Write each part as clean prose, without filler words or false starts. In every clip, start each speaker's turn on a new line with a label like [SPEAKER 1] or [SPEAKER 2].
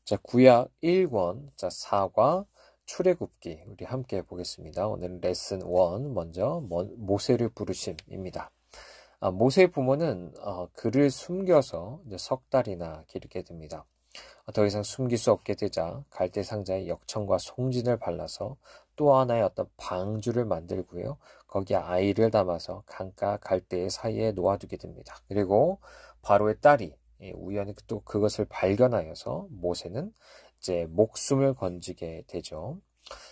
[SPEAKER 1] 자, 구약 1권, 자, 사과, 출애굽기, 우리 함께 보겠습니다. 오늘 레슨 1, 먼저, 모세를 부르심입니다. 모세의 부모는, 그를 숨겨서 이제 석 달이나 기르게 됩니다. 더 이상 숨길 수 없게 되자 갈대 상자에 역청과 송진을 발라서 또 하나의 어떤 방주를 만들고요. 거기에 아이를 담아서 강가 갈대 사이에 놓아두게 됩니다. 그리고 바로의 딸이 우연히 또 그것을 발견하여서 모세는 이제 목숨을 건지게 되죠.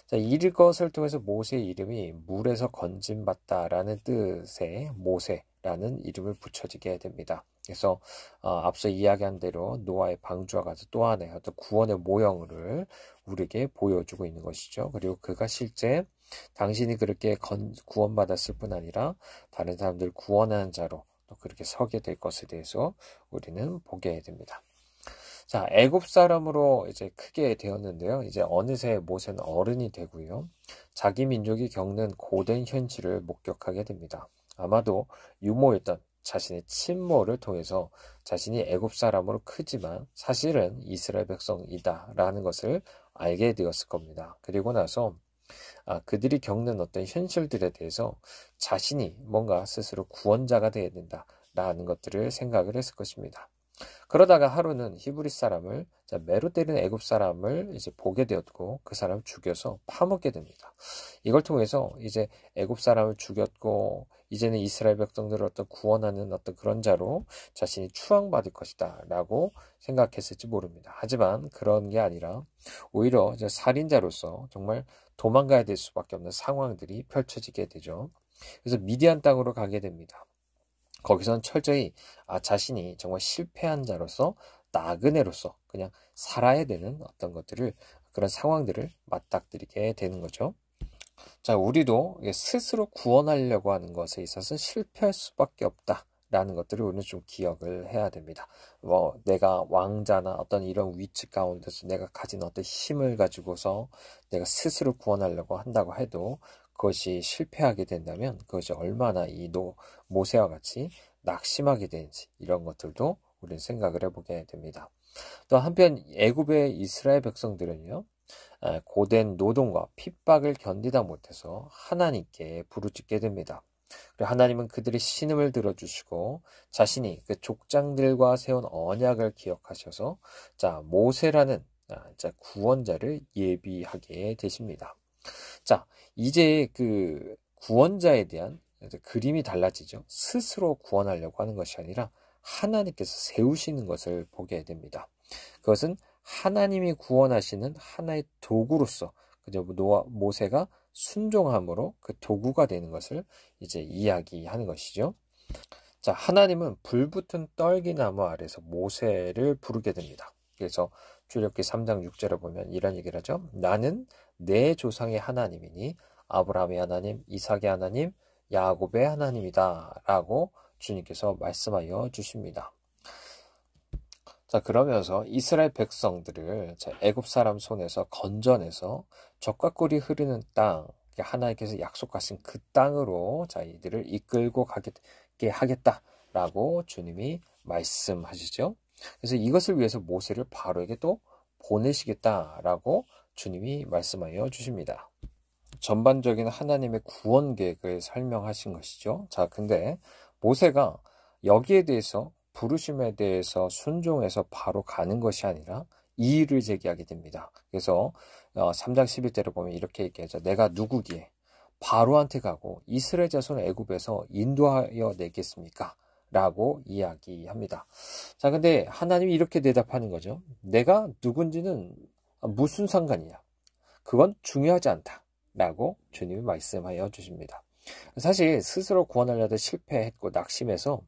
[SPEAKER 1] 자, 이것을 통해서 모세의 이름이 물에서 건짐받다라는 뜻의 모세라는 이름을 붙여지게 됩니다. 그래서 앞서 이야기한 대로 노아의 방주와 같은 또 하나의 어떤 구원의 모형을 우리에게 보여주고 있는 것이죠. 그리고 그가 실제 당신이 그렇게 구원받았을 뿐 아니라 다른 사람들 구원하는 자로 또 그렇게 서게 될 것에 대해서 우리는 보게 됩니다. 자, 애굽 사람으로 이제 크게 되었는데요. 이제 어느새 모세는 어른이 되고요. 자기 민족이 겪는 고된 현실을 목격하게 됩니다. 아마도 유모였던 자신의 친모를 통해서 자신이 애굽 사람으로 크지만 사실은 이스라엘 백성이다라는 것을 알게 되었을 겁니다. 그리고 나서 그들이 겪는 어떤 현실들에 대해서 자신이 뭔가 스스로 구원자가 되어야 된다라는 것들을 생각을 했을 것입니다. 그러다가 하루는 히브리 사람을, 매로 때리는 애굽 사람을 이제 보게 되었고 그 사람을 죽여서 파먹게 됩니다. 이걸 통해서 이제 애굽 사람을 죽였고 이제는 이스라엘 백성들을 어떤 구원하는 어떤 그런 자로 자신이 추앙받을 것이다 라고 생각했을지 모릅니다. 하지만 그런 게 아니라 오히려 이제 살인자로서 정말 도망가야 될 수밖에 없는 상황들이 펼쳐지게 되죠. 그래서 미디안 땅으로 가게 됩니다. 거기선 철저히 자신이 정말 실패한 자로서 나그네로서 그냥 살아야 되는 어떤 것들을 그런 상황들을 맞닥뜨리게 되는 거죠. 자, 우리도 스스로 구원하려고 하는 것에 있어서 실패할 수밖에 없다라는 것들을 우리는 좀 기억을 해야 됩니다. 내가 왕자나 어떤 이런 위치 가운데서 내가 가진 어떤 힘을 가지고서 내가 스스로 구원하려고 한다고 해도 그것이 실패하게 된다면 그것이 얼마나 모세와 같이 낙심하게 되는지 이런 것들도 우리는 생각을 해보게 됩니다. 또 한편 애굽의 이스라엘 백성들은요. 고된 노동과 핍박을 견디다 못해서 하나님께 부르짖게 됩니다. 그리고 하나님은 그들의 신음을 들어주시고 자신이 그 족장들과 세운 언약을 기억하셔서 모세라는 구원자를 예비하게 되십니다. 자, 이제 그 구원자에 대한 그림이 달라지죠. 스스로 구원하려고 하는 것이 아니라 하나님께서 세우시는 것을 보게 됩니다. 그것은 하나님이 구원하시는 하나의 도구로서 모세가 순종함으로 그 도구가 되는 것을 이제 이야기하는 것이죠. 자, 하나님은 불붙은 떨기나무 아래서 모세를 부르게 됩니다. 그래서 출애굽기 3장 6절에 보면 이런 얘기를 하죠. 나는 내 조상의 하나님이니 아브라함의 하나님, 이삭의 하나님, 야곱의 하나님이다 라고 주님께서 말씀하여 주십니다. 자, 그러면서 이스라엘 백성들을 애굽 사람 손에서 건져내서 젖과 꿀이 흐르는 땅, 하나님께서 약속하신 그 땅으로 이들을 이끌고 가게 하겠다라고 주님이 말씀하시죠. 그래서 이것을 위해서 모세를 바로에게 또 보내시겠다라고 주님이 말씀하여 주십니다. 전반적인 하나님의 구원 계획을 설명하신 것이죠. 자, 근데 모세가 여기에 대해서 부르심에 대해서 순종해서 바로 가는 것이 아니라 이의를 제기하게 됩니다. 그래서 3장 11절을 보면 이렇게 얘기하죠. 내가 누구기에 바로한테 가고 이스라엘 자손을 애굽에서 인도하여 내겠습니까? 라고 이야기합니다. 자, 근데 하나님이 이렇게 대답하는 거죠. 내가 누군지는 무슨 상관이냐? 그건 중요하지 않다. 라고 주님이 말씀하여 주십니다. 사실 스스로 구원하려다 실패했고 낙심해서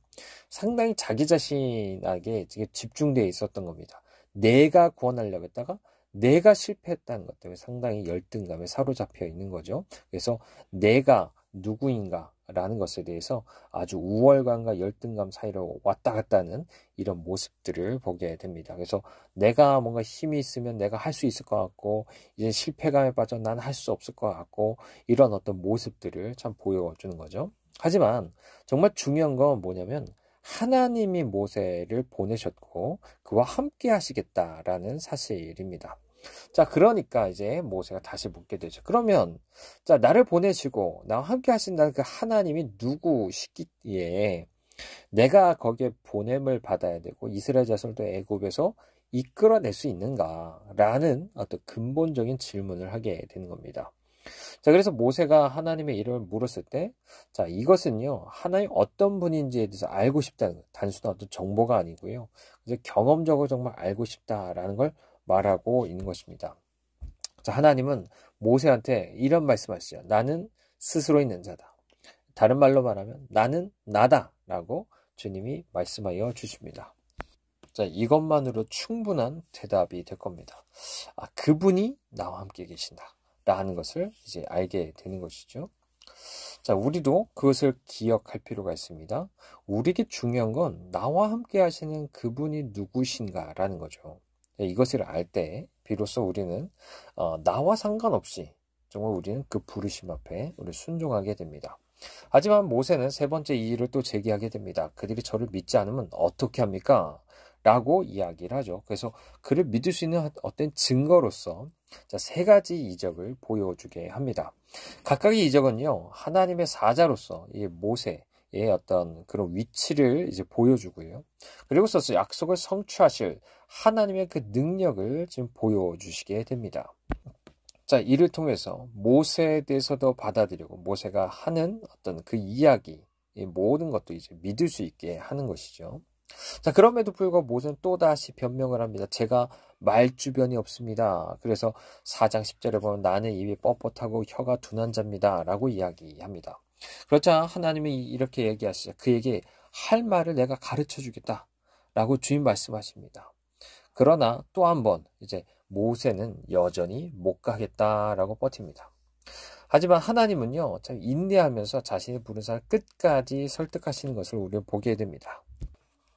[SPEAKER 1] 상당히 자기 자신에게 집중되어 있었던 겁니다. 내가 구원하려고 했다가 내가 실패했다는 것 때문에 상당히 열등감에 사로잡혀 있는 거죠. 그래서 내가 누구인가 라는 것에 대해서 아주 우월감과 열등감 사이로 왔다 갔다 하는 이런 모습들을 보게 됩니다. 그래서 내가 뭔가 힘이 있으면 내가 할 수 있을 것 같고 이제 실패감에 빠져 난 할 수 없을 것 같고 이런 어떤 모습들을 참 보여주는 거죠. 하지만 정말 중요한 건 뭐냐면 하나님이 모세를 보내셨고 그와 함께 하시겠다라는 사실입니다. 자, 그러니까 이제 모세가 다시 묻게 되죠. 그러면 자, 나를 보내시고 나와 함께 하신다는 그 하나님이 누구시기에 내가 거기에 보냄을 받아야 되고 이스라엘 자손도 애굽에서 이끌어낼 수 있는가라는 어떤 근본적인 질문을 하게 되는 겁니다. 자, 그래서 모세가 하나님의 이름을 물었을 때, 자, 이것은요, 하나님 어떤 분인지에 대해서 알고 싶다는, 단순한 어떤 정보가 아니고요. 그래서 경험적으로 정말 알고 싶다라는 걸 말하고 있는 것입니다. 자, 하나님은 모세한테 이런 말씀하시죠. 나는 스스로 있는 자다. 다른 말로 말하면 나는 나다라고 주님이 말씀하여 주십니다. 자, 이것만으로 충분한 대답이 될 겁니다. 아, 그분이 나와 함께 계신다. 라는 것을 이제 알게 되는 것이죠. 자, 우리도 그것을 기억할 필요가 있습니다. 우리에게 중요한 건 나와 함께 하시는 그분이 누구신가라는 거죠. 이것을 알 때 비로소 우리는 나와 상관없이 정말 우리는 그 부르심 앞에 우리 순종하게 됩니다. 하지만 모세는 세 번째 이의를 또 제기하게 됩니다. 그들이 저를 믿지 않으면 어떻게 합니까? 라고 이야기를 하죠. 그래서 그를 믿을 수 있는 어떤 증거로서 자, 세 가지 이적을 보여주게 합니다. 각각의 이적은요, 하나님의 사자로서 이 모세의 어떤 그런 위치를 이제 보여주고요. 그리고서 약속을 성취하실 하나님의 그 능력을 지금 보여주시게 됩니다. 자, 이를 통해서 모세에 대해서도 받아들이고 모세가 하는 어떤 그 이야기, 이 모든 것도 이제 믿을 수 있게 하는 것이죠. 자, 그럼에도 불구하고 모세는 또다시 변명을 합니다. 제가 말주변이 없습니다. 그래서 4장 10절에 보면 나는 입이 뻣뻣하고 혀가 둔한 자입니다. 라고 이야기합니다. 그렇자 하나님이 이렇게 얘기하시죠. 그에게 할 말을 내가 가르쳐 주겠다. 라고 주님 말씀하십니다. 그러나 또 한 번 이제 모세는 여전히 못 가겠다라고 버팁니다. 하지만 하나님은요, 참 인내하면서 자신이 부른 사람 끝까지 설득하시는 것을 우리는 보게 됩니다.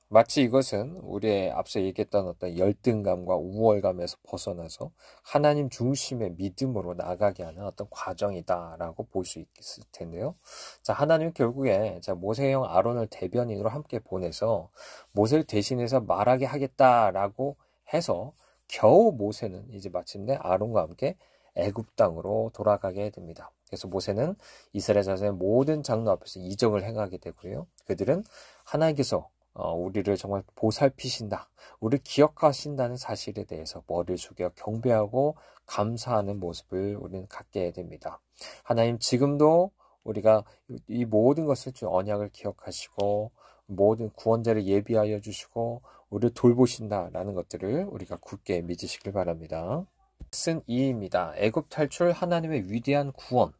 [SPEAKER 1] 마치 이것은 우리의 앞서 얘기했던 어떤 열등감과 우월감에서 벗어나서 하나님 중심의 믿음으로 나가게 하는 어떤 과정이다라고 볼 수 있을 텐데요. 자, 하나님은 결국에 모세의 형 아론을 대변인으로 함께 보내서 모세를 대신해서 말하게 하겠다라고 해서 겨우 모세는 이제 마침내 아론과 함께 애굽 땅으로 돌아가게 됩니다. 그래서 모세는 이스라엘 자손의 모든 장로 앞에서 이적을 행하게 되고요. 그들은 하나님께서 우리를 정말 보살피신다, 우리를 기억하신다는 사실에 대해서 머리를 숙여 경배하고 감사하는 모습을 우리는 갖게 됩니다. 하나님 지금도 우리가 이 모든 것을 주 언약을 기억하시고 모든 구원자를 예비하여 주시고 우리를 돌보신다라는 것들을 우리가 굳게 믿으시길 바랍니다. 레슨 2입니다. 애굽 탈출 하나님의 위대한 구원.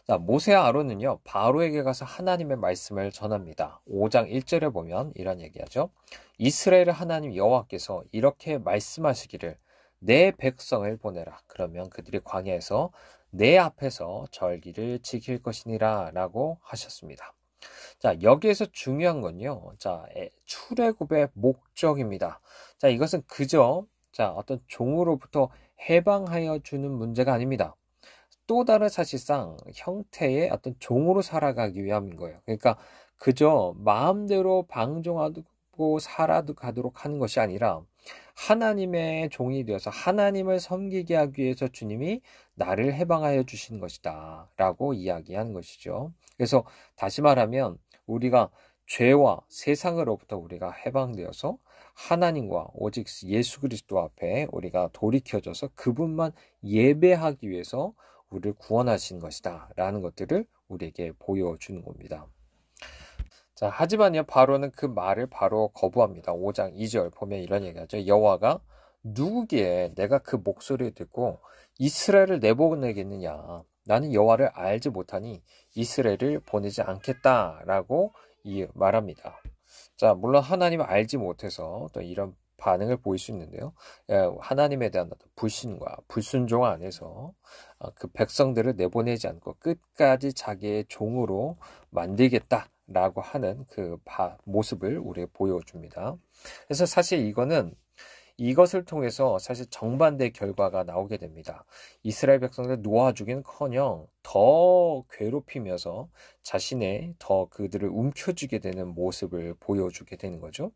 [SPEAKER 1] 자, 모세와 아론은요, 바로에게 가서 하나님의 말씀을 전합니다. 5장 1절에 보면 이런 얘기하죠. 이스라엘 하나님 여호와께서 이렇게 말씀하시기를 내 백성을 보내라. 그러면 그들이 광야에서 내 앞에서 절기를 지킬 것이니라 라고 하셨습니다. 자, 여기에서 중요한 건요, 자, 출애굽의 목적입니다. 자, 이것은 그저 어떤 종으로부터 해방하여 주는 문제가 아닙니다. 또 다른 사실상 형태의 어떤 종으로 살아가기 위함인 거예요. 그러니까 그저 마음대로 방종하고 살아가도록 하는 것이 아니라 하나님의 종이 되어서 하나님을 섬기게 하기 위해서 주님이 나를 해방하여 주신 것이다 라고 이야기하는 것이죠. 그래서 다시 말하면 우리가 죄와 세상으로부터 우리가 해방되어서 하나님과 오직 예수 그리스도 앞에 우리가 돌이켜져서 그분만 예배하기 위해서 우리를 구원하신 것이다 라는 것들을 우리에게 보여주는 겁니다. 자, 하지만요, 바로는 그 말을 바로 거부합니다. 5장 2절 보면 이런 얘기하죠. 여호와가 누구기에 내가 그 목소리를 듣고 이스라엘을 내보내겠느냐. 나는 여호와를 알지 못하니 이스라엘을 보내지 않겠다라고 말합니다. 자, 물론 하나님을 알지 못해서 또 이런 반응을 보일 수 있는데요. 하나님에 대한 불신과 불순종 안에서 그 백성들을 내보내지 않고 끝까지 자기의 종으로 만들겠다라고 하는 그 모습을 우리에게 보여줍니다. 그래서 사실 이거는 이것을 통해서 사실 정반대의 결과가 나오게 됩니다. 이스라엘 백성들 놓아주기는커녕 더 괴롭히면서 자신의 더 그들을 움켜쥐게 되는 모습을 보여주게 되는 거죠.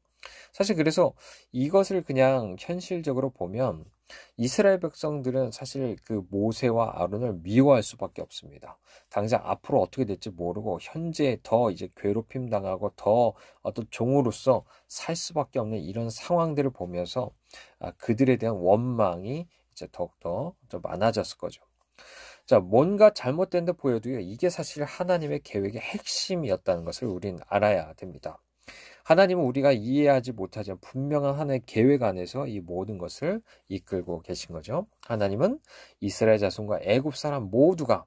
[SPEAKER 1] 사실 그래서 이것을 그냥 현실적으로 보면 이스라엘 백성들은 사실 그 모세와 아론을 미워할 수밖에 없습니다. 당장 앞으로 어떻게 될지 모르고 현재 더 이제 괴롭힘 당하고 더 어떤 종으로서 살 수밖에 없는 이런 상황들을 보면서 그들에 대한 원망이 이제 더욱더 좀 많아졌을 거죠. 자, 뭔가 잘못된 듯 보여도요, 이게 사실 하나님의 계획의 핵심이었다는 것을 우린 알아야 됩니다. 하나님은 우리가 이해하지 못하지만 분명한 하나님의 계획 안에서 이 모든 것을 이끌고 계신 거죠. 하나님은 이스라엘 자손과 애굽 사람 모두가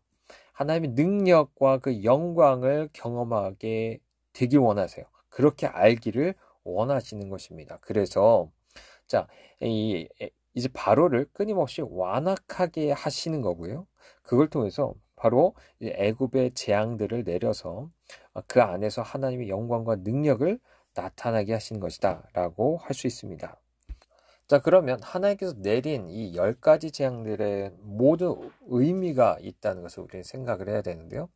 [SPEAKER 1] 하나님의 능력과 그 영광을 경험하게 되길 원하세요. 그렇게 알기를 원하시는 것입니다. 그래서 자, 이제 바로를 끊임없이 완악하게 하시는 거고요. 그걸 통해서 바로 애굽의 재앙들을 내려서 그 안에서 하나님의 영광과 능력을 나타나게 하신 것이다 라고 할 수 있습니다. 자, 그러면 하나님께서 내린 이 10가지 재앙들의 모두 의미가 있다는 것을 우리는 생각을 해야 되는데요.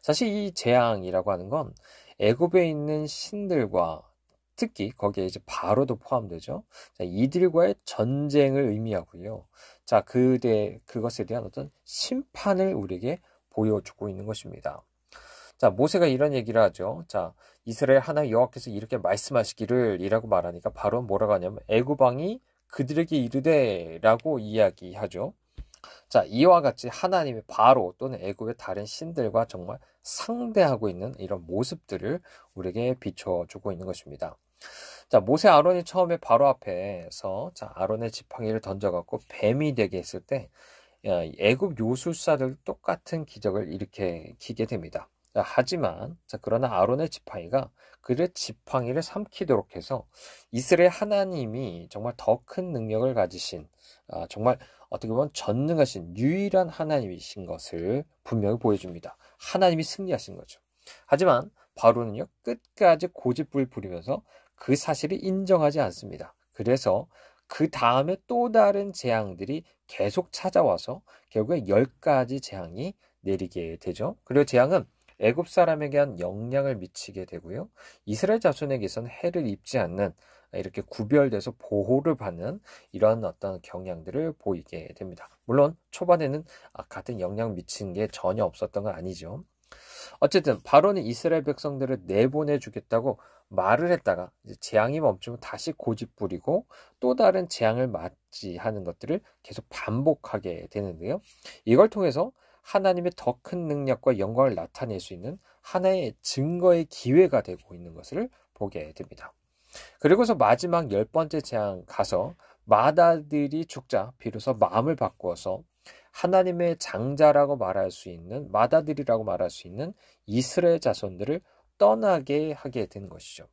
[SPEAKER 1] 사실 이 재앙이라고 하는 건 애굽에 있는 신들과 특히 거기에 이제 바로도 포함되죠. 자, 이들과의 전쟁을 의미하고요. 자, 그것에 대한 어떤 심판을 우리에게 보여주고 있는 것입니다. 자, 모세가 이런 얘기를 하죠. 자, 이스라엘 하나님 여호와께서 이렇게 말씀하시기를 이라고 말하니까 바로 뭐라고 하냐면 애굽 왕이 그들에게 이르되 라고 이야기하죠. 자, 이와 같이 하나님의 바로 또는 애굽의 다른 신들과 정말 상대하고 있는 이런 모습들을 우리에게 비춰주고 있는 것입니다. 자, 모세 아론이 처음에 바로 앞에서 자, 아론의 지팡이를 던져갖고 뱀이 되게 했을 때 애굽 요술사들 똑같은 기적을 일으키게 됩니다. 자, 하지만 그러나 아론의 지팡이가 그의 지팡이를 삼키도록 해서 이스라엘 하나님이 정말 더 큰 능력을 가지신 정말 어떻게 보면 전능하신 유일한 하나님이신 것을 분명히 보여줍니다. 하나님이 승리하신 거죠. 하지만 바로는요, 끝까지 고집을 부리면서 그 사실을 인정하지 않습니다. 그래서 그 다음에 또 다른 재앙들이 계속 찾아와서 결국에 10가지 재앙이 내리게 되죠. 그리고 재앙은 애굽 사람에게 한 영향을 미치게 되고요. 이스라엘 자손에게서는 해를 입지 않는 이렇게 구별돼서 보호를 받는 이런 어떤 경향들을 보이게 됩니다. 물론 초반에는 같은 영향 미치는 게 전혀 없었던 건 아니죠. 어쨌든 바로는 이스라엘 백성들을 내보내 주겠다고 말을 했다가 이제 재앙이 멈추면 다시 고집 부리고 또 다른 재앙을 맞이하는 것들을 계속 반복하게 되는데요. 이걸 통해서 하나님의 더 큰 능력과 영광을 나타낼 수 있는 하나의 증거의 기회가 되고 있는 것을 보게 됩니다. 그리고서 마지막 10번째 재앙 가서 마다들이 죽자 비로소 마음을 바꾸어서 하나님의 장자라고 말할 수 있는 마다들이라고 말할 수 있는 이스라엘 자손들을 떠나게 하게 된 것이죠.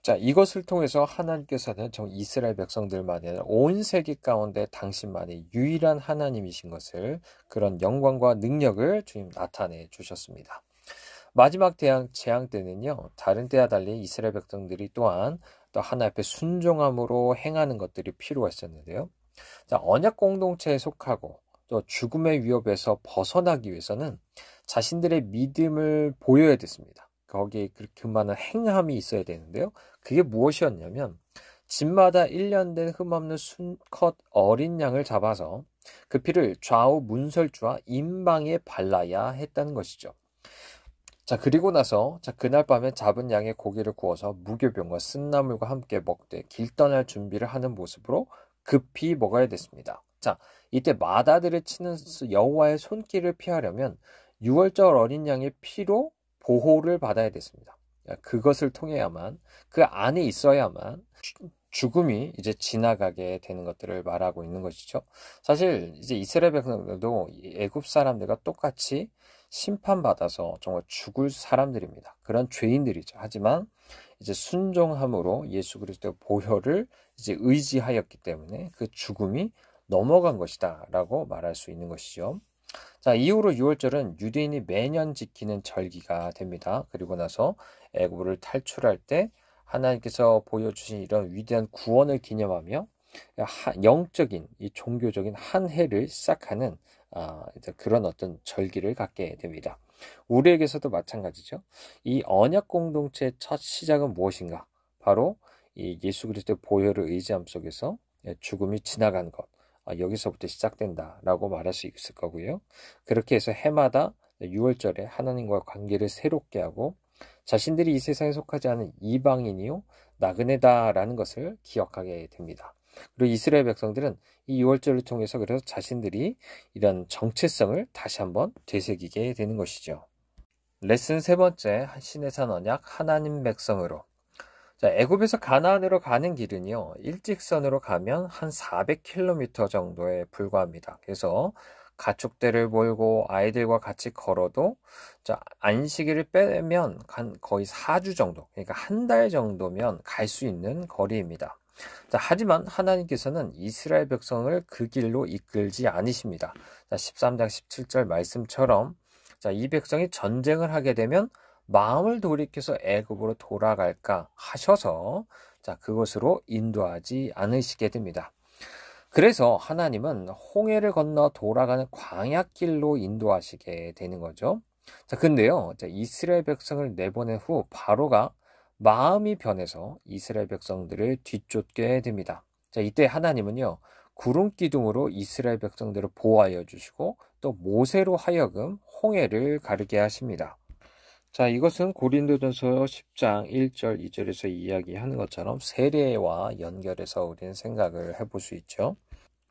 [SPEAKER 1] 자, 이것을 통해서 하나님께서는 정 이스라엘 백성들만이 아니라 온 세계 가운데 당신만의 유일한 하나님이신 것을 그런 영광과 능력을 주님 나타내 주셨습니다. 마지막 재앙 때는요, 다른 때와 달리 이스라엘 백성들이 또한 또 하나님 앞에 순종함으로 행하는 것들이 필요가 있었는데요. 자, 언약 공동체에 속하고 또 죽음의 위협에서 벗어나기 위해서는 자신들의 믿음을 보여야 됐습니다. 거기에 그만한 행함이 있어야 되는데요. 그게 무엇이었냐면 집마다 1년 된 흠없는 순컷 어린 양을 잡아서 그 피를 좌우 문설주와 임방에 발라야 했다는 것이죠. 자, 그리고 나서 그날 밤에 잡은 양의 고기를 구워서 무교병과 쓴나물과 함께 먹되 길 떠날 준비를 하는 모습으로 급히 먹어야 됐습니다. 자, 이때 마다들을 치는 여호와의 손길을 피하려면 6월절 어린 양의 피로 보호를 받아야 됐습니다. 그것을 통해야만 그 안에 있어야만 죽음이 이제 지나가게 되는 것들을 말하고 있는 것이죠. 사실 이제 이스라엘 백성들도 애굽 사람들과 똑같이 심판받아서 정말 죽을 사람들입니다. 그런 죄인들이죠. 하지만 이제 순종함으로 예수 그리스도의 보혈을 이제 의지하였기 때문에 그 죽음이 넘어간 것이다 라고 말할 수 있는 것이죠. 자, 이후로 6월절은 유대인이 매년 지키는 절기가 됩니다. 그리고 나서 애굽을 탈출할 때 하나님께서 보여주신 이런 위대한 구원을 기념하며 영적인 이 종교적인 한 해를 시작하는 이제 그런 어떤 절기를 갖게 됩니다. 우리에게서도 마찬가지죠. 이 언약 공동체의 첫 시작은 무엇인가? 바로 이 예수 그리스도의 보혈을 의지함 속에서 죽음이 지나간 것. 여기서부터 시작된다라고 말할 수 있을 거고요. 그렇게 해서 해마다 6월절에 하나님과 관계를 새롭게 하고 자신들이 이 세상에 속하지 않은 이방인이요 나그네다라는 것을 기억하게 됩니다. 그리고 이스라엘 백성들은 이 6월절을 통해서 그래서 자신들이 이런 정체성을 다시 한번 되새기게 되는 것이죠. 레슨 세 번째, 시내산 언약 하나님 백성으로. 자, 애굽에서 가나안으로 가는 길은요, 일직선으로 가면 한 400km 정도에 불과합니다. 그래서 가축대를 몰고 아이들과 같이 걸어도, 자, 안식일을 빼면 거의 4주 정도, 그러니까 한 달 정도면 갈 수 있는 거리입니다. 자, 하지만 하나님께서는 이스라엘 백성을 그 길로 이끌지 않으십니다. 자, 13장 17절 말씀처럼, 자, 이 백성이 전쟁을 하게 되면 마음을 돌이켜서 애굽으로 돌아갈까 하셔서 자, 그곳으로 인도하지 않으시게 됩니다. 그래서 하나님은 홍해를 건너 돌아가는 광야길로 인도하시게 되는 거죠. 자, 근데요, 자, 이스라엘 백성을 내보낸 후 바로가 마음이 변해서 이스라엘 백성들을 뒤쫓게 됩니다. 자, 이때 하나님은요, 구름 기둥으로 이스라엘 백성들을 보호하여 주시고 또 모세로 하여금 홍해를 가르게 하십니다. 자, 이것은 고린도전서 10장 1절, 2절에서 이야기하는 것처럼 세례와 연결해서 우리는 생각을 해볼 수 있죠.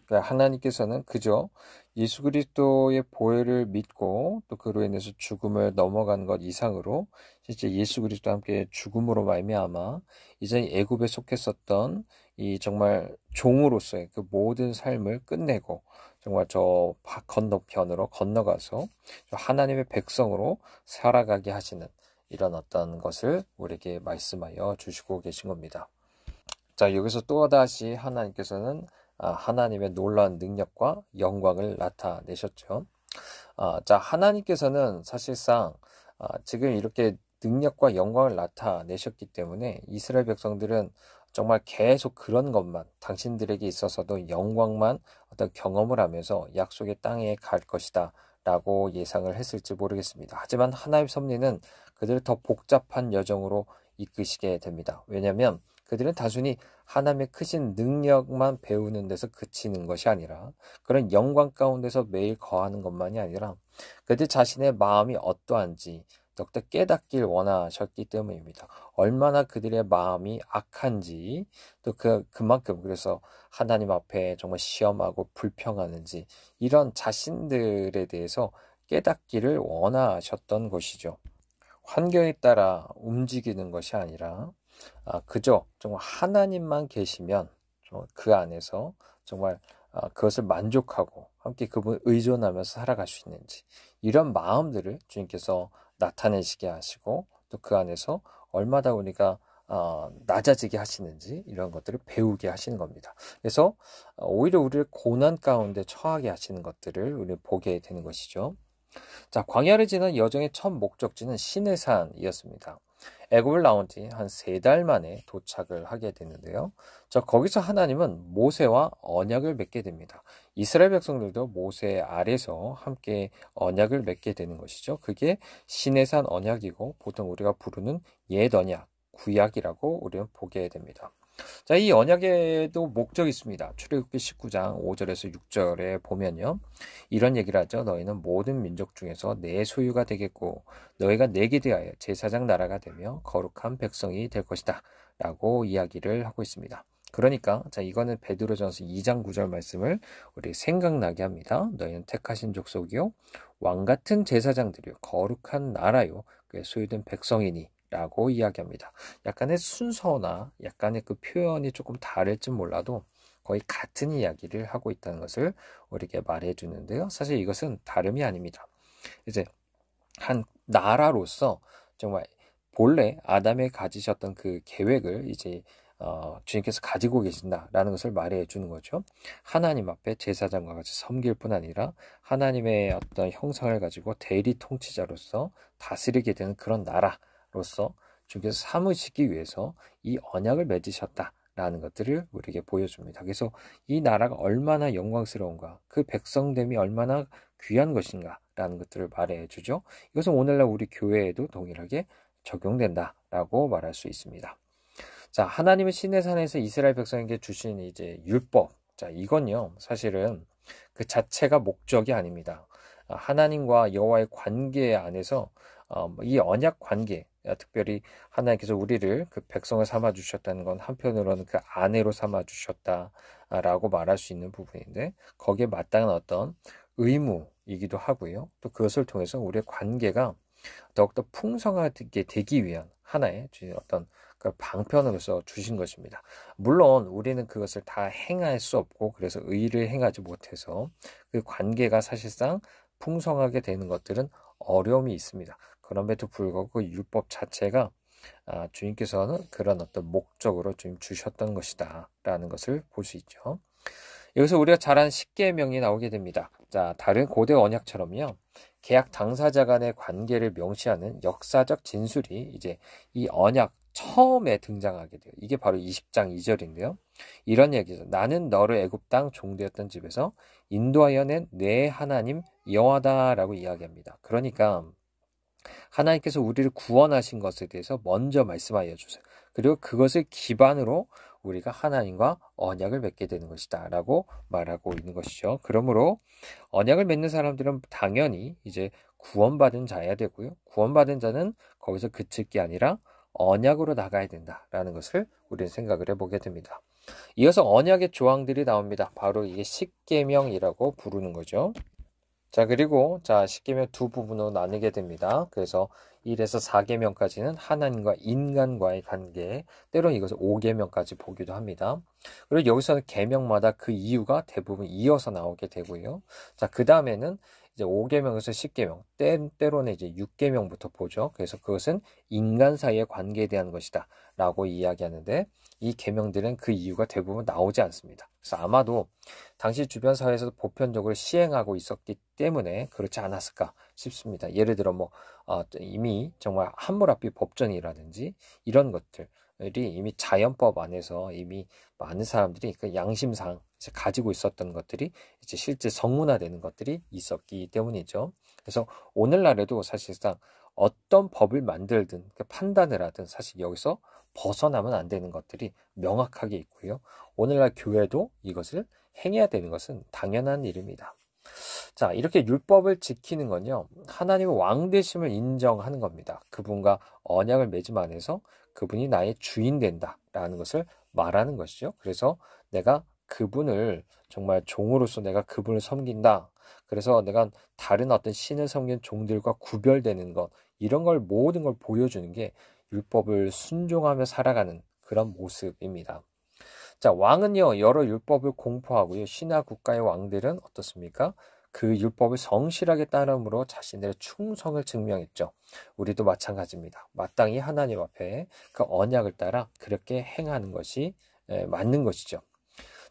[SPEAKER 1] 그러니까 하나님께서는 그저 예수 그리스도의 보혈을 믿고 또 그로 인해서 죽음을 넘어간 것 이상으로 실제 예수 그리스도와 함께 죽음으로 말미암아 이제 애굽에 속했었던 이 정말 종으로서의 그 모든 삶을 끝내고 정말 저 건너편으로 건너가서 하나님의 백성으로 살아가게 하시는 이런 어떤 것을 우리에게 말씀하여 주시고 계신 겁니다. 자, 여기서 또다시 하나님께서는 하나님의 놀라운 능력과 영광을 나타내셨죠. 자, 하나님께서는 사실상 지금 이렇게 능력과 영광을 나타내셨기 때문에 이스라엘 백성들은 정말 계속 그런 것만 당신들에게 있어서도 영광만 어떤 경험을 하면서 약속의 땅에 갈 것이다 라고 예상을 했을지 모르겠습니다. 하지만 하나님의 섭리는 그들을 더 복잡한 여정으로 이끄시게 됩니다. 왜냐하면 그들은 단순히 하나님의 크신 능력만 배우는 데서 그치는 것이 아니라 그런 영광 가운데서 매일 거하는 것만이 아니라 그들 자신의 마음이 어떠한지 더욱더 깨닫길 원하셨기 때문입니다. 얼마나 그들의 마음이 악한지 또 그만큼 그래서 하나님 앞에 정말 시험하고 불평하는지 이런 자신들에 대해서 깨닫기를 원하셨던 것이죠. 환경에 따라 움직이는 것이 아니라 그저 정말 하나님만 계시면 그 안에서 정말 그것을 만족하고 함께 그분을 의존하면서 살아갈 수 있는지 이런 마음들을 주님께서 나타내시게 하시고 또 그 안에서 얼마나 우리가 낮아지게 하시는지 이런 것들을 배우게 하시는 겁니다. 그래서 오히려 우리를 고난 가운데 처하게 하시는 것들을 우리는 보게 되는 것이죠. 자, 광야를 지난 여정의 첫 목적지는 시내산이었습니다. 애굽을 나온 지 한 3달 만에 도착을 하게 되는데요. 자, 거기서 하나님은 모세와 언약을 맺게 됩니다. 이스라엘 백성들도 모세 아래서 함께 언약을 맺게 되는 것이죠. 그게 시내산 언약이고 보통 우리가 부르는 옛 언약, 구약이라고 우리는 보게 됩니다. 자, 이 언약에도 목적이 있습니다. 출애굽기 19장 5절에서 6절에 보면요. 이런 얘기를 하죠. 너희는 모든 민족 중에서 내 소유가 되겠고 너희가 내게 대하여 제사장 나라가 되며 거룩한 백성이 될 것이다. 라고 이야기를 하고 있습니다. 그러니까 자, 이거는 베드로전서 2장 9절 말씀을 우리 생각나게 합니다. 너희는 택하신 족속이요 왕 같은 제사장들이요 거룩한 나라요 그의 소유된 백성이니 라고 이야기합니다. 약간의 순서나 약간의 그 표현이 조금 다를지 몰라도 거의 같은 이야기를 하고 있다는 것을 우리에게 말해 주는데요. 사실 이것은 다름이 아닙니다. 이제 한 나라로서 정말 본래 아담이 가지셨던 그 계획을 이제 주님께서 가지고 계신다라는 것을 말해 주는 거죠. 하나님 앞에 제사장과 같이 섬길 뿐 아니라 하나님의 어떤 형상을 가지고 대리 통치자로서 다스리게 되는 그런 나라 로서 주께서 삼으시기 위해서 이 언약을 맺으셨다 라는 것들을 우리에게 보여줍니다. 그래서 이 나라가 얼마나 영광스러운가, 그 백성됨이 얼마나 귀한 것인가 라는 것들을 말해주죠. 이것은 오늘날 우리 교회에도 동일하게 적용된다라고 말할 수 있습니다. 자, 하나님은 시내산에서 이스라엘 백성에게 주신 이제 율법. 자, 이건요, 사실은 그 자체가 목적이 아닙니다. 하나님과 여호와의 관계 안에서 이 언약 관계, 특별히 하나님께서 우리를 그 백성을 삼아 주셨다는 건 한편으로는 그 아내로 삼아 주셨다라고 말할 수 있는 부분인데, 거기에 마땅한 어떤 의무이기도 하고요. 또 그것을 통해서 우리의 관계가 더욱더 풍성하게 되기 위한 하나의 어떤 그 방편으로서 주신 것입니다. 물론 우리는 그것을 다 행할 수 없고, 그래서 의를 행하지 못해서 그 관계가 사실상 풍성하게 되는 것들은 어려움이 있습니다. 그럼에도 불구하고 그 율법 자체가 주님께서는 그런 어떤 목적으로 주님 주셨던 것이다 라는 것을 볼 수 있죠. 여기서 우리가 잘 아는 십계명이 나오게 됩니다. 자, 다른 고대 언약처럼요, 계약 당사자 간의 관계를 명시하는 역사적 진술이 이제 이 언약 처음에 등장하게 돼요. 이게 바로 20장 2절인데요. 이런 얘기죠. 나는 너를 애굽 땅 종되었던 집에서 인도하여 낸 내 하나님 여호와다라고 이야기합니다. 그러니까 하나님께서 우리를 구원하신 것에 대해서 먼저 말씀하여 주세요. 그리고 그것을 기반으로 우리가 하나님과 언약을 맺게 되는 것이다 라고 말하고 있는 것이죠. 그러므로 언약을 맺는 사람들은 당연히 이제 구원받은 자야 되고요. 구원받은 자는 거기서 그칠 게 아니라 언약으로 나가야 된다라는 것을 우리는 생각을 해보게 됩니다. 이어서 언약의 조항들이 나옵니다. 바로 이게 십계명이라고 부르는 거죠. 자, 그리고 십계명 두 부분으로 나누게 됩니다. 그래서 1에서 4계명까지는 하나님과 인간과의 관계, 때로는 이것을 5계명까지 보기도 합니다. 그리고 여기서는 계명마다 그 이유가 대부분 이어서 나오게 되고요. 자, 그 다음에는 이제 5계명에서 10계명, 때로는 이제 6계명부터 보죠. 그래서 그것은 인간 사이의 관계에 대한 것이다 라고 이야기하는데, 이 계명들은 그 이유가 대부분 나오지 않습니다. 그래서 아마도 당시 주변 사회에서 보편적으로 시행하고 있었기 때문에 그렇지 않았을까 싶습니다. 예를 들어 이미 정말 함무라비 법전이라든지 이런 것들이 이미 자연법 안에서 이미 많은 사람들이 그 양심상 이제 가지고 있었던 것들이 이제 실제 성문화되는 것들이 있었기 때문이죠. 그래서 오늘날에도 사실상 어떤 법을 만들든 판단을 하든 사실 여기서 벗어나면 안 되는 것들이 명확하게 있고요. 오늘날 교회도 이것을 행해야 되는 것은 당연한 일입니다. 자, 이렇게 율법을 지키는 건요, 하나님의 왕 되심을 인정하는 겁니다. 그분과 언약을 맺음 안에서 그분이 나의 주인 된다라는 것을 말하는 것이죠. 그래서 내가 그분을 정말 종으로서 내가 그분을 섬긴다. 그래서 내가 다른 어떤 신을 섬기는 종들과 구별되는 것, 이런 걸 모든 걸 보여주는 게 율법을 순종하며 살아가는 그런 모습입니다. 자, 왕은요, 여러 율법을 공포하고요. 신화 국가의 왕들은 어떻습니까? 그 율법을 성실하게 따름으로 자신들의 충성을 증명했죠. 우리도 마찬가지입니다. 마땅히 하나님 앞에 그 언약을 따라 그렇게 행하는 것이 맞는 것이죠.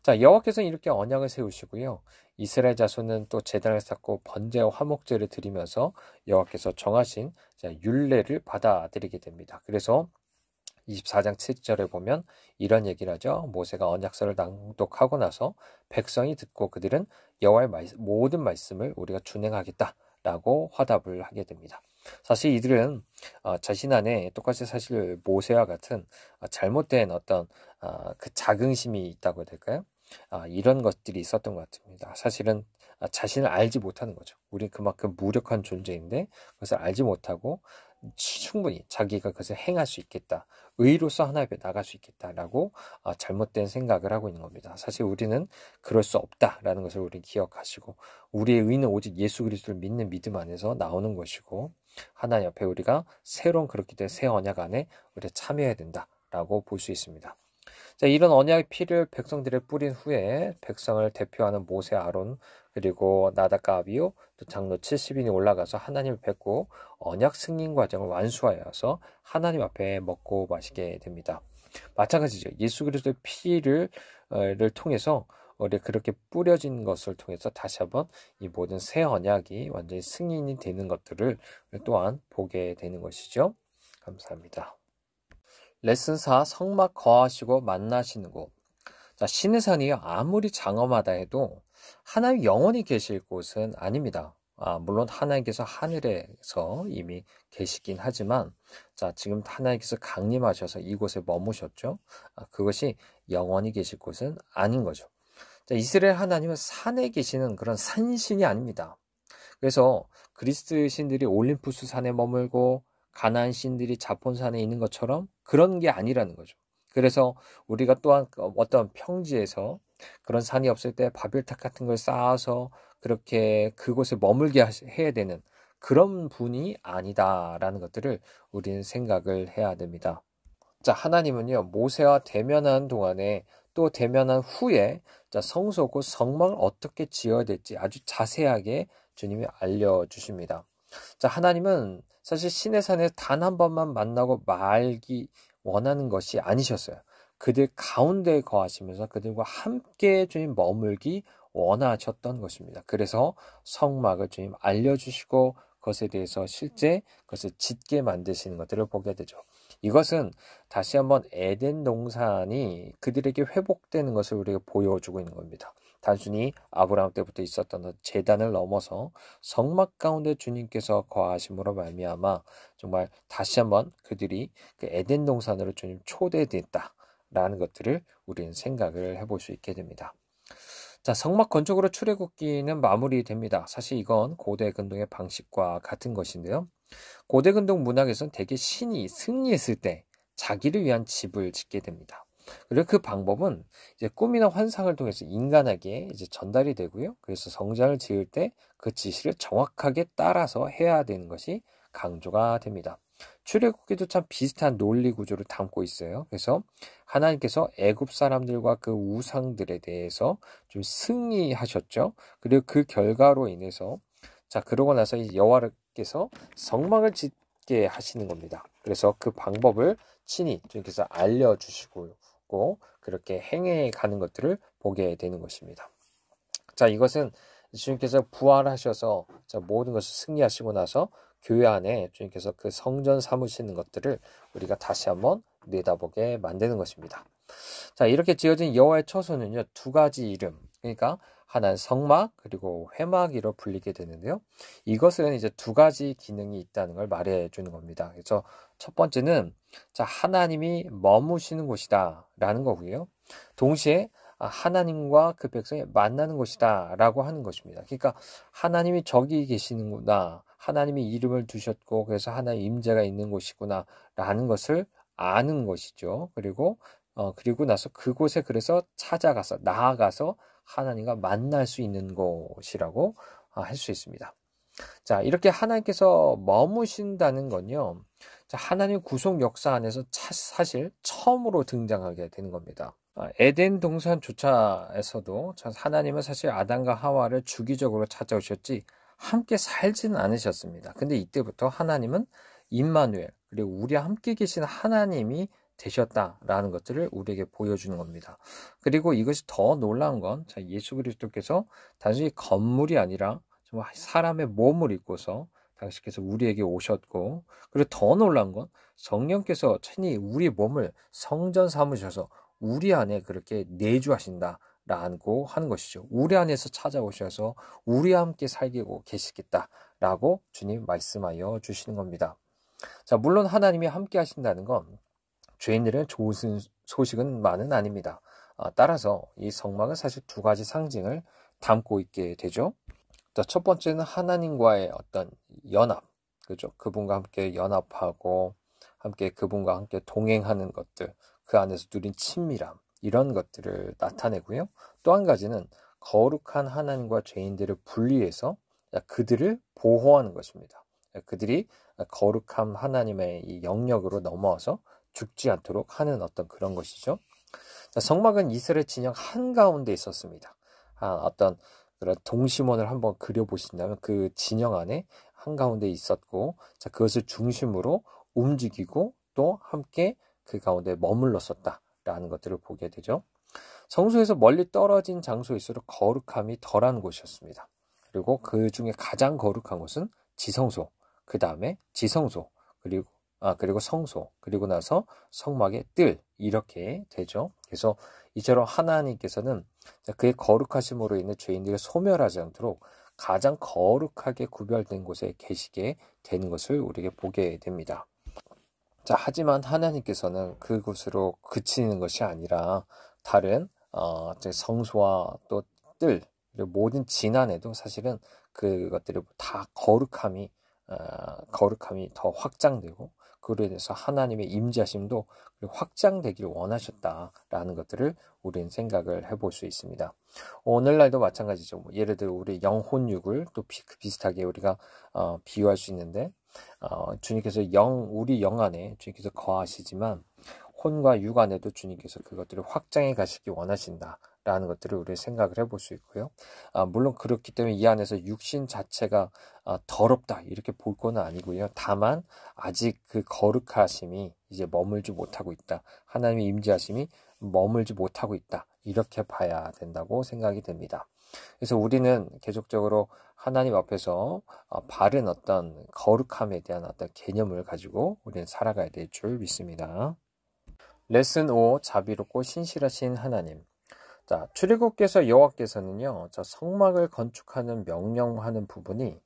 [SPEAKER 1] 자, 여호와께서는 이렇게 언약을 세우시고요. 이스라엘 자손은 또 제단을 쌓고 번제와 화목제를 드리면서 여호와께서 정하신 율례를 받아들이게 됩니다. 그래서 24장 7절에 보면 이런 얘기를 하죠. 모세가 언약서를 낭독하고 나서 백성이 듣고 그들은 여호와의 모든 말씀을 우리가 준행하겠다라고 화답을 하게 됩니다. 사실 이들은 자신 안에 똑같이 사실 모세와 같은 잘못된 어떤 그 자긍심이 있다고 해야 될까요? 이런 것들이 있었던 것 같습니다. 사실은 자신을 알지 못하는 거죠. 우리 그만큼 무력한 존재인데 그것을 알지 못하고 충분히 자기가 그것을 행할 수 있겠다. 의로서 하나님 앞에 나갈 수 있겠다라고 잘못된 생각을 하고 있는 겁니다. 사실 우리는 그럴 수 없다라는 것을 우리 기억하시고, 우리의 의는 오직 예수 그리스도를 믿는 믿음 안에서 나오는 것이고, 하나님 앞에 우리가 새로운 그렇게 된 새 언약 안에 우리가 참여해야 된다라고 볼 수 있습니다. 자, 이런 언약의 피를 백성들에 뿌린 후에 백성을 대표하는 모세, 아론, 그리고 나답과 아비후, 또 장로 70인이 올라가서 하나님을 뵙고 언약 승인 과정을 완수하여서 하나님 앞에 먹고 마시게 됩니다. 마찬가지죠. 예수 그리스도의 피를 통해서 우리 그렇게 뿌려진 것을 통해서 다시 한번 이 모든 새 언약이 완전히 승인이 되는 것들을 또한 보게 되는 것이죠. 감사합니다. 레슨 4 성막 거하시고 만나시는 곳. 자, 신의 산이 아무리 장엄하다 해도 하나님 영원히 계실 곳은 아닙니다. 물론 하나님께서 하늘에서 이미 계시긴 하지만, 자, 지금 하나님께서 강림하셔서 이곳에 머무셨죠. 그것이 영원히 계실 곳은 아닌 거죠. 자, 이스라엘 하나님은 산에 계시는 그런 산신이 아닙니다. 그래서 그리스 신들이 올림푸스 산에 머물고 가나안 신들이 자폰산에 있는 것처럼 그런 게 아니라는 거죠. 그래서 우리가 또한 어떤 평지에서 그런 산이 없을 때 바벨탑 같은 걸 쌓아서 그렇게 그곳에 머물게 해야 되는 그런 분이 아니다라는 것들을 우리는 생각을 해야 됩니다. 자, 하나님은요, 모세와 대면한 동안에 또 대면한 후에 자, 성소 곧 성막을 어떻게 지어야 될지 아주 자세하게 주님이 알려주십니다. 자, 하나님은 사실 신의 산에 단 한 번만 만나고 말기 원하는 것이 아니셨어요. 그들 가운데 거하시면서 그들과 함께 주님 머물기 원하셨던 것입니다. 그래서 성막을 주님 알려주시고 그것에 대해서 실제 그것을 짓게 만드시는 것들을 보게 되죠. 이것은 다시 한번 에덴 동산이 그들에게 회복되는 것을 우리가 보여주고 있는 겁니다. 단순히 아브라함 때부터 있었던 제단을 넘어서 성막 가운데 주님께서 거하심으로 말미암아 정말 다시 한번 그들이 그 에덴 동산으로 주님 초대됐다라는 것들을 우리는 생각을 해볼 수 있게 됩니다. 자, 성막 건축으로 출애굽기는 마무리됩니다. 사실 이건 고대 근동의 방식과 같은 것인데요. 고대 근동 문학에서는 대개 신이 승리했을 때 자기를 위한 집을 짓게 됩니다. 그리고 그 방법은 이제 꿈이나 환상을 통해서 인간에게 이제 전달이 되고요. 그래서 성전을 지을 때 그 지시를 정확하게 따라서 해야 되는 것이 강조가 됩니다. 출애굽기도 참 비슷한 논리 구조를 담고 있어요. 그래서 하나님께서 애굽 사람들과 그 우상들에 대해서 좀 승리하셨죠. 그리고 그 결과로 인해서 자, 그러고 나서 여호와께서 성막을 짓게 하시는 겁니다. 그래서 그 방법을 친히 주님께서 알려주시고 그렇게 행해 가는 것들을 보게 되는 것입니다. 자, 이것은 주님께서 부활하셔서 모든 것을 승리하시고 나서 교회 안에 주님께서 그 성전 삼으시는 것들을 우리가 다시 한번 내다보게 만드는 것입니다. 자, 이렇게 지어진 여호와의 처소는요, 두 가지 이름, 그러니까 하나는 성막 그리고 회막이로 불리게 되는데요. 이것은 이제 두 가지 기능이 있다는 걸 말해 주는 겁니다. 그래서 첫 번째는 자, 하나님이 머무시는 곳이다 라는 거고요. 동시에 하나님과 그 백성이 만나는 곳이다 라고 하는 것입니다. 그러니까 하나님이 저기 계시는구나, 하나님이 이름을 두셨고 그래서 하나님 임재가 있는 곳이구나 라는 것을 아는 것이죠. 그리고 나서 그곳에 그래서 찾아가서 나아가서 하나님과 만날 수 있는 곳이라고 할 수 있습니다. 자, 이렇게 하나님께서 머무신다는 건요, 자, 하나님 구속 역사 안에서 사실 처음으로 등장하게 되는 겁니다. 에덴 동산조차에서도 하나님은 사실 아담과 하와를 주기적으로 찾아오셨지 함께 살지는 않으셨습니다. 근데 이때부터 하나님은 임마누엘, 그리고 우리와 함께 계신 하나님이 되셨다라는 것들을 우리에게 보여주는 겁니다. 그리고 이것이 더 놀라운 건 예수 그리스도께서 단순히 건물이 아니라 정말 사람의 몸을 입고서 당신께서 우리에게 오셨고, 그리고 더 놀라운 건 성령께서 친히 우리 몸을 성전 삼으셔서 우리 안에 그렇게 내주하신다라고 하는 것이죠. 우리 안에서 찾아오셔서 우리와 함께 살고 계시겠다라고 주님 말씀하여 주시는 겁니다. 자, 물론 하나님이 함께 하신다는 건 죄인들의 좋은 소식은 아닙니다. 따라서 이 성막은 사실 두 가지 상징을 담고 있게 되죠. 자, 첫 번째는 하나님과의 어떤 연합, 그죠? 그분과 함께 연합하고 함께 그분과 함께 동행하는 것들, 그 안에서 누린 친밀함, 이런 것들을 나타내고요. 또 한 가지는 거룩한 하나님과 죄인들을 분리해서 그들을 보호하는 것입니다. 그들이 거룩한 하나님의 이 영역으로 넘어와서 죽지 않도록 하는 어떤 그런 것이죠. 자, 성막은 이스라엘 진영 한가운데 있었습니다. 어떤 그런 동심원을 한번 그려보신다면 그 진영 안에 한가운데 있었고, 자, 그것을 중심으로 움직이고 또 함께 그 가운데 머물렀었다라는 것들을 보게 되죠. 성소에서 멀리 떨어진 장소일수록 거룩함이 덜한 곳이었습니다. 그리고 그 중에 가장 거룩한 곳은 지성소, 그 다음에 지성소, 그리고 그리고 성소, 그리고 나서 성막의 뜰, 이렇게 되죠. 그래서 이처럼 하나님께서는 그의 거룩하심으로 인해 죄인들을 소멸하지 않도록 가장 거룩하게 구별된 곳에 계시게 되는 것을 우리에게 보게 됩니다. 자, 하지만 하나님께서는 그곳으로 그치는 것이 아니라 다른 성소와 또 뜰, 그리고 모든 진안에도 사실은 그것들이 다 거룩함이 더 확장되고 그로 인해서 하나님의 임재하심도 확장되길 원하셨다라는 것들을 우리는 생각을 해볼 수 있습니다. 오늘날도 마찬가지죠. 예를 들어 우리 영혼육을 또 비슷하게 우리가 비유할 수 있는데 주님께서 우리 영 안에 주님께서 거하시지만 혼과 육 안에도 주님께서 그것들을 확장해 가시기 원하신다라는 것들을 우리 생각을 해볼 수 있고요. 물론 그렇기 때문에 이 안에서 육신 자체가 더럽다 이렇게 볼 건 아니고요. 다만 아직 그 거룩하심이 이제 머물지 못하고 있다. 하나님의 임재하심이 머물지 못하고 있다. 이렇게 봐야 된다고 생각이 됩니다. 그래서 우리는 계속적으로 하나님 앞에서 바른 어떤 거룩함에 대한 어떤 개념을 가지고 우리는 살아가야 될 줄 믿습니다. 레슨 5. 자비롭고 신실하신 하나님. 자, 출애굽기에서 여호와께서는요, 성막을 건축하는 명령하는 부분이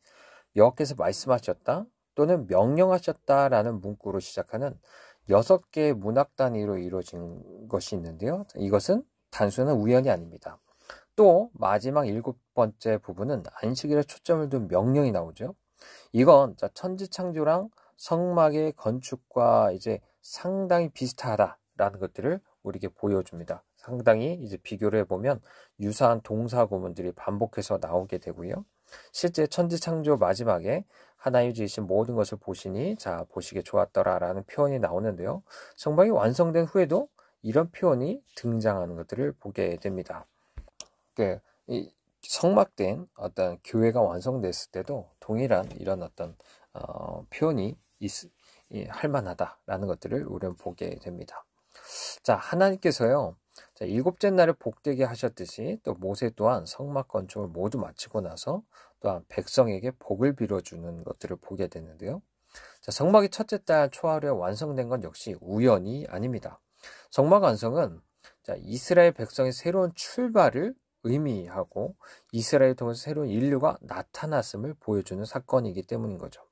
[SPEAKER 1] 여호와께서 말씀하셨다 또는 명령하셨다라는 문구로 시작하는 6개의 문학 단위로 이루어진 것이 있는데요. 이것은 단순한 우연이 아닙니다. 또 마지막 7번째 부분은 안식일에 초점을 둔 명령이 나오죠. 이건 천지창조랑 성막의 건축과 이제 상당히 비슷하다라는 것들을 우리에게 보여줍니다. 상당히 이제 비교를 해보면 유사한 동사 구문들이 반복해서 나오게 되고요. 실제 천지창조 마지막에 하나님이 지으신 모든 것을 보시니 보시기에 좋았더라라는 표현이 나오는데요. 성막이 완성된 후에도 이런 표현이 등장하는 것들을 보게 됩니다. 이 성막된 어떤 교회가 완성됐을 때도 동일한 이런 어떤 표현이 할 만하다라는 것들을 우리는 보게 됩니다. 자, 하나님께서요, 7째 날을 복되게 하셨듯이 또 모세 또한 성막 건축을 모두 마치고 나서 또한 백성에게 복을 빌어주는 것들을 보게 되는데요. 자, 성막이 첫째 달 초하루에 완성된 건 역시 우연이 아닙니다. 성막 완성은 이스라엘 백성의 새로운 출발을 의미하고 이스라엘을 통해서 새로운 인류가 나타났음을 보여주는 사건이기 때문인 거죠.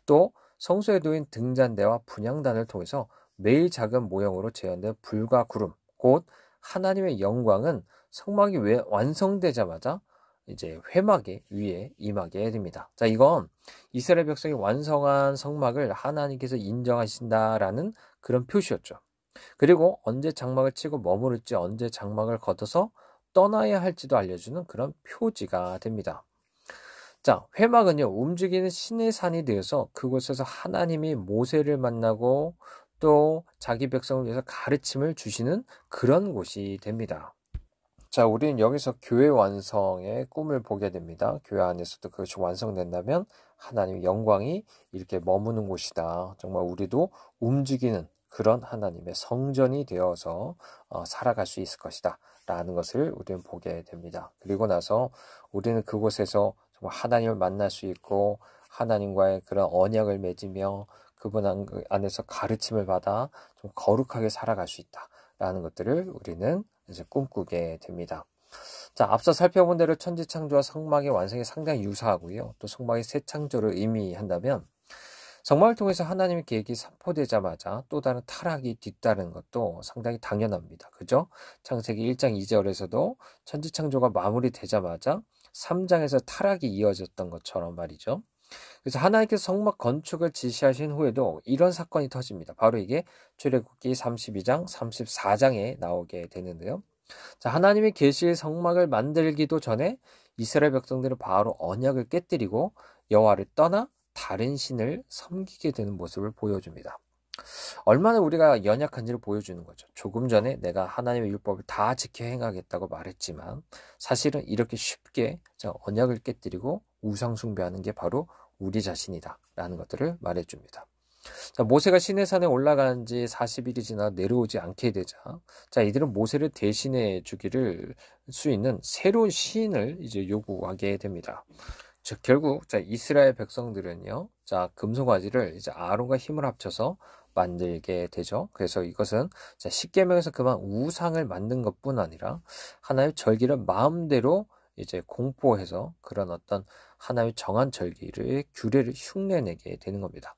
[SPEAKER 1] 또 성소에 놓인 등잔대와 분향단을 통해서 매일 작은 모형으로 재현된 불과 구름, 곧 하나님의 영광은 성막이 완성되자마자 이제 회막 위에 임하게 됩니다. 자, 이건 이스라엘 백성이 완성한 성막을 하나님께서 인정하신다라는 그런 표시였죠. 그리고 언제 장막을 치고 머무를지, 언제 장막을 걷어서 떠나야 할지도 알려주는 그런 표지가 됩니다. 자, 회막은요, 움직이는 신의 산이 되어서 그곳에서 하나님이 모세를 만나고 또 자기 백성을 위해서 가르침을 주시는 그런 곳이 됩니다. 자, 우리는 여기서 교회 완성의 꿈을 보게 됩니다. 교회 안에서도 그것이 완성된다면 하나님의 영광이 이렇게 머무는 곳이다. 정말 우리도 움직이는 그런 하나님의 성전이 되어서 살아갈 수 있을 것이다. 라는 것을 우리는 보게 됩니다. 그리고 나서 우리는 그곳에서 정말 하나님을 만날 수 있고 하나님과의 그런 언약을 맺으며 그분 안에서 가르침을 받아 좀 거룩하게 살아갈 수 있다라는 것들을 우리는 이제 꿈꾸게 됩니다. 자, 앞서 살펴본 대로 천지창조와 성막의 완성이 상당히 유사하고요. 또 성막의 새 창조를 의미한다면 성막을 통해서 하나님의 계획이 선포되자마자 또 다른 타락이 뒤따르는 것도 상당히 당연합니다. 그죠? 창세기 1장 2절에서도 천지창조가 마무리되자마자 3장에서 타락이 이어졌던 것처럼 말이죠. 그래서 하나님께서 성막 건축을 지시하신 후에도 이런 사건이 터집니다. 바로 이게 출애굽기 32장, 34장에 나오게 되는데요. 자, 하나님이 계시의 성막을 만들기도 전에 이스라엘 백성들은 바로 언약을 깨뜨리고 여호와를 떠나 다른 신을 섬기게 되는 모습을 보여줍니다. 얼마나 우리가 연약한지를 보여주는 거죠. 조금 전에 내가 하나님의 율법을 다 지켜 행하겠다고 말했지만 사실은 이렇게 쉽게 언약을 깨뜨리고 우상 숭배하는 게 바로 우리 자신이다 라는 것들을 말해줍니다. 자, 모세가 시내산에 올라간 지 40일이 지나 내려오지 않게 되자 이들은 모세를 대신해 주기를 수 있는 새로운 시인을 이제 요구하게 됩니다. 즉 결국 자 이스라엘 백성들은요, 자 금송아지를 이제 아론과 힘을 합쳐서 만들게 되죠. 그래서 이것은 자 십계명에서 그만 우상을 만든 것뿐 아니라 하나님의 절기를 마음대로 이제 공포해서 그런 어떤 하나님의 정한 절기를 규례를 흉내내게 되는 겁니다.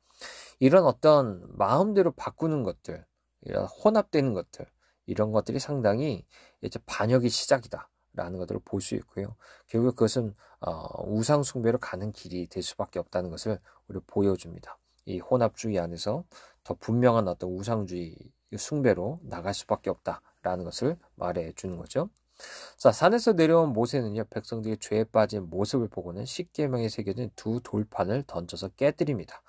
[SPEAKER 1] 이런 어떤 마음대로 바꾸는 것들, 이런 혼합되는 것들, 이런 것들이 상당히 이제 반역의 시작이다라는 것들을 볼 수 있고요. 결국 그것은 우상 숭배로 가는 길이 될 수밖에 없다는 것을 우리 보여줍니다. 이 혼합주의 안에서 더 분명한 어떤 우상주의 숭배로 나갈 수밖에 없다라는 것을 말해 주는 거죠. 자, 산에서 내려온 모세는요, 백성들이 죄에 빠진 모습을 보고는 십계명에 새겨진 두 돌판을 던져서 깨뜨립니다.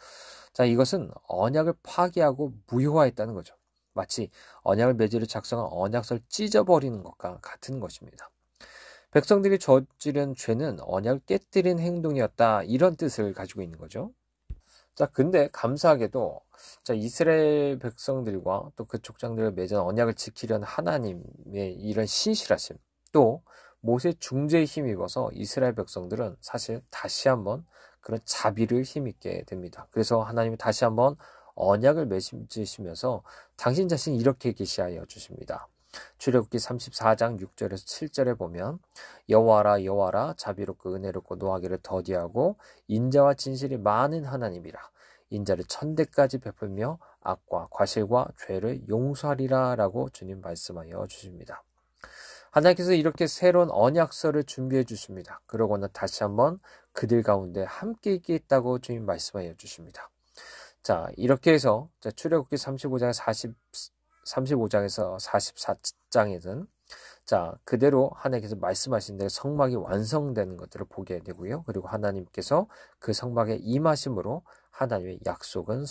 [SPEAKER 1] 자, 이것은 언약을 파기하고 무효화했다는 거죠. 마치 언약을 맺으려 작성한 언약서를 찢어버리는 것과 같은 것입니다. 백성들이 저지른 죄는 언약을 깨뜨린 행동이었다, 이런 뜻을 가지고 있는 거죠. 자, 근데 감사하게도 자, 이스라엘 백성들과 또 그 족장들을 맺은 언약을 지키려는 하나님의 이런 신실하심, 또 모세 중재에 힘입어서 이스라엘 백성들은 사실 다시 한번 그런 자비를 힘입게 됩니다. 그래서 하나님이 다시 한번 언약을 맺으시면서 당신 자신이 이렇게 계시하여 주십니다. 출애굽기 34장 6절에서 7절에 보면 여호와라 여호와라 자비롭고 은혜롭고 노하기를 더디하고 인자와 진실이 많은 하나님이라 인자를 천대까지 베풀며 악과 과실과 죄를 용서하리라 라고 주님 말씀하여 주십니다. 하나님께서 이렇게 새로운 언약서를 준비해 주십니다. 그러고는 다시 한번 그들 가운데 함께 있겠다고 주님 말씀하여 주십니다. 자, 이렇게 해서 출애굽기 35장에서 44장에는 자, 그대로 하나님께서 말씀하신 대로 성막이 완성되는 것들을 보게 되고요. 그리고 하나님께서 그 성막에 임하심으로 하나님의 약속은